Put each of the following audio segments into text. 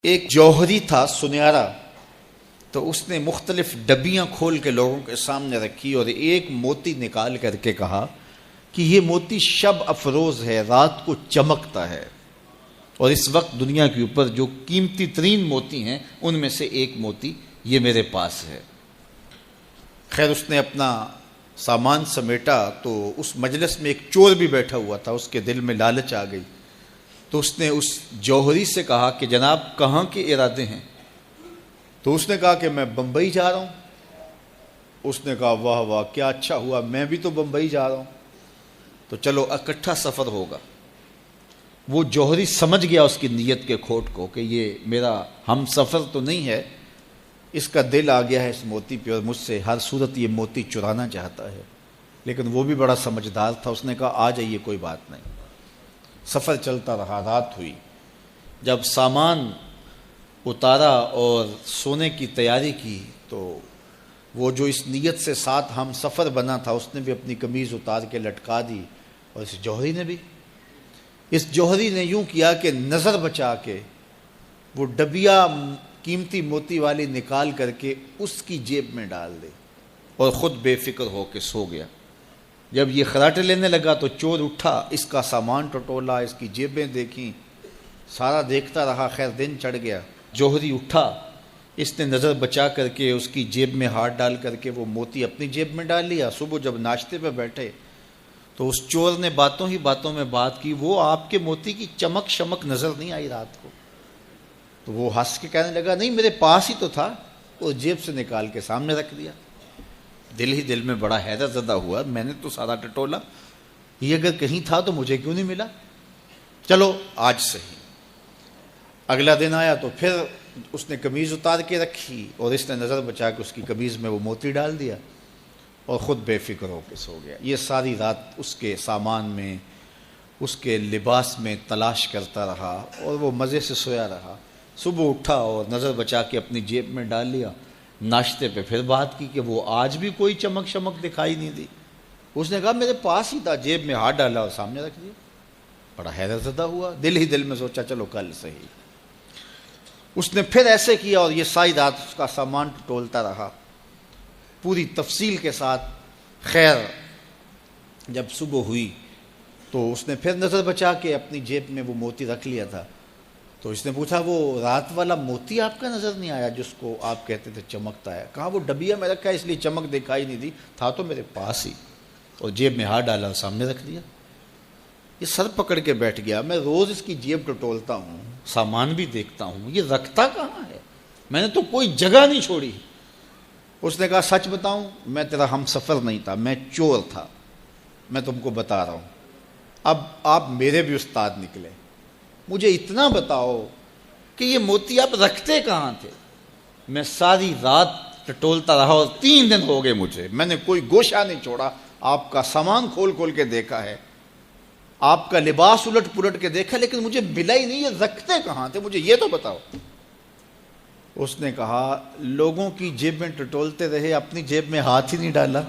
ایک جوہری تھا سنہرا، تو اس نے مختلف ڈبیاں کھول کے لوگوں کے سامنے رکھی اور ایک موتی نکال کر کے کہا کہ یہ موتی شب افروز ہے، رات کو چمکتا ہے، اور اس وقت دنیا کے اوپر جو قیمتی ترین موتی ہیں ان میں سے ایک موتی یہ میرے پاس ہے۔ خیر اس نے اپنا سامان سمیٹا تو اس مجلس میں ایک چور بھی بیٹھا ہوا تھا، اس کے دل میں لالچ آ گئی، تو اس نے اس جوہری سے کہا کہ جناب کہاں کے ارادے ہیں؟ تو اس نے کہا کہ میں بمبئی جا رہا ہوں۔ اس نے کہا واہ واہ کیا اچھا ہوا، میں بھی تو بمبئی جا رہا ہوں، تو چلو اکٹھا سفر ہوگا۔ وہ جوہری سمجھ گیا اس کی نیت کے کھوٹ کو کہ یہ میرا ہم سفر تو نہیں ہے، اس کا دل آ گیا ہے اس موتی پہ اور مجھ سے ہر صورت یہ موتی چرانا چاہتا ہے۔ لیکن وہ بھی بڑا سمجھدار تھا، اس نے کہا آ جائیے کوئی بات نہیں۔ سفر چلتا رہا، رات ہوئی، جب سامان اتارا اور سونے کی تیاری کی تو وہ جو اس نیت سے ساتھ ہم سفر بنا تھا اس نے بھی اپنی قمیض اتار کے لٹکا دی، اور اس جوہری نے یوں کیا کہ نظر بچا کے وہ ڈبیا قیمتی موتی والی نکال کر کے اس کی جیب میں ڈال دی اور خود بے فکر ہو کے سو گیا۔ جب یہ خراٹے لینے لگا تو چور اٹھا، اس کا سامان ٹٹولا، اس کی جیبیں دیکھیں، سارا دیکھتا رہا۔ خیر دن چڑھ گیا، جوہری اٹھا، اس نے نظر بچا کر کے اس کی جیب میں ہاتھ ڈال کر کے وہ موتی اپنی جیب میں ڈال لیا۔ صبح جب ناشتے پہ بیٹھے تو اس چور نے باتوں ہی باتوں میں بات کی، وہ آپ کے موتی کی چمک شمک نظر نہیں آئی رات کو؟ تو وہ ہنس کے کہنے لگا نہیں میرے پاس ہی تو تھا، وہ جیب سے نکال کے سامنے رکھ دیا۔ دل ہی دل میں بڑا حیرت زدہ ہوا، میں نے تو سارا ٹٹولا، یہ اگر کہیں تھا تو مجھے کیوں نہیں ملا؟ چلو آج صحیح۔ اگلا دن آیا تو پھر اس نے قمیض اتار کے رکھی اور اس نے نظر بچا کے اس کی قمیض میں وہ موتی ڈال دیا اور خود بے فکر ہو کے سو گیا۔ یہ ساری رات اس کے سامان میں، اس کے لباس میں تلاش کرتا رہا اور وہ مزے سے سویا رہا۔ صبح اٹھا اور نظر بچا کے اپنی جیب میں ڈال لیا۔ ناشتے پہ پھر بات کی کہ وہ آج بھی کوئی چمک شمک دکھائی نہیں دی۔ اس نے کہا میرے پاس ہی تھا، جیب میں ہاتھ ڈالا اور سامنے رکھ دیا۔ بڑا حیرت زدہ ہوا، دل ہی دل میں سوچا چلو کل صحیح۔ اس نے پھر ایسے کیا اور یہ ساری رات اس کا سامان ٹٹولتا رہا پوری تفصیل کے ساتھ۔ خیر جب صبح ہوئی تو اس نے پھر نظر بچا کے اپنی جیب میں وہ موتی رکھ لیا تھا، تو اس نے پوچھا وہ رات والا موتی آپ کا نظر نہیں آیا جس کو آپ کہتے تھے چمکتا ہے؟ کہا وہ ڈبیا میں رکھا ہے اس لیے چمک دکھائی نہیں دی، تھا تو میرے پاس ہی، اور جیب میں ہاتھ ڈالا اور سامنے رکھ دیا۔ یہ سر پکڑ کے بیٹھ گیا، میں روز اس کی جیب ٹٹولتا ہوں، سامان بھی دیکھتا ہوں، یہ رکھتا کہاں ہے؟ میں نے تو کوئی جگہ نہیں چھوڑی۔ اس نے کہا سچ بتاؤں میں تیرا ہم سفر نہیں تھا، میں چور تھا، میں تم کو بتا رہا ہوں۔ اب آپ میرے بھی استاد نکلے، مجھے اتنا بتاؤ کہ یہ موتی آپ رکھتے کہاں تھے؟ میں ساری رات ٹٹولتا رہا اور 3 دن ہو گئے مجھے، میں نے کوئی گوشہ نہیں چھوڑا، آپ کا سامان کھول کھول کے دیکھا ہے، آپ کا لباس الٹ پلٹ کے دیکھا، لیکن مجھے ملا ہی نہیں، یہ رکھتے کہاں تھے؟ مجھے یہ تو بتاؤ۔ اس نے کہا لوگوں کی جیب میں ٹٹولتے رہے، اپنی جیب میں ہاتھ ہی نہیں ڈالا۔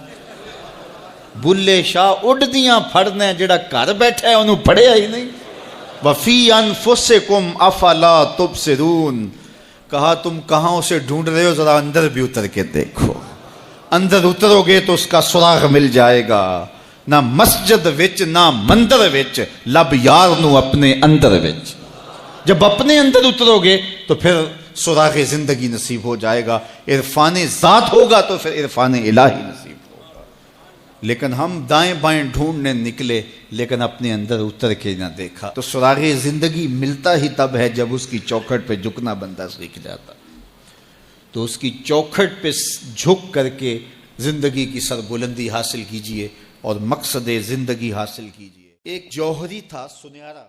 بلے شاہ اڈ دیاں پھڑنے، جڑا گھر بیٹھا ہے انہوں پڑھیا ہی نہیں۔ وفی انفسکم افلا تبصرون، کہا تم کہاں اسے ڈھونڈ رہے ہو، ذرا اندر بھی اتر کے دیکھو، اندر اترو گے تو اس کا سراغ مل جائے گا۔ نہ مسجد وچ نہ مندر وچ، لب یار نو اپنے اندر وچ۔ جب اپنے اندر اترو گے تو پھر سراغ زندگی نصیب ہو جائے گا، عرفان ذات ہوگا تو پھر عرفان الہی نصیب ہوگا۔ لیکن ہم دائیں بائیں ڈھونڈنے نکلے لیکن اپنے اندر اتر کے نہ دیکھا، تو سراغ زندگی ملتا ہی تب ہے جب اس کی چوکھٹ پہ جھکنا بندہ سیکھ جاتا۔ تو اس کی چوکھٹ پہ جھک کر کے زندگی کی سربلندی حاصل کیجئے اور مقصد زندگی حاصل کیجئے۔ ایک جوہری تھا سنہرا،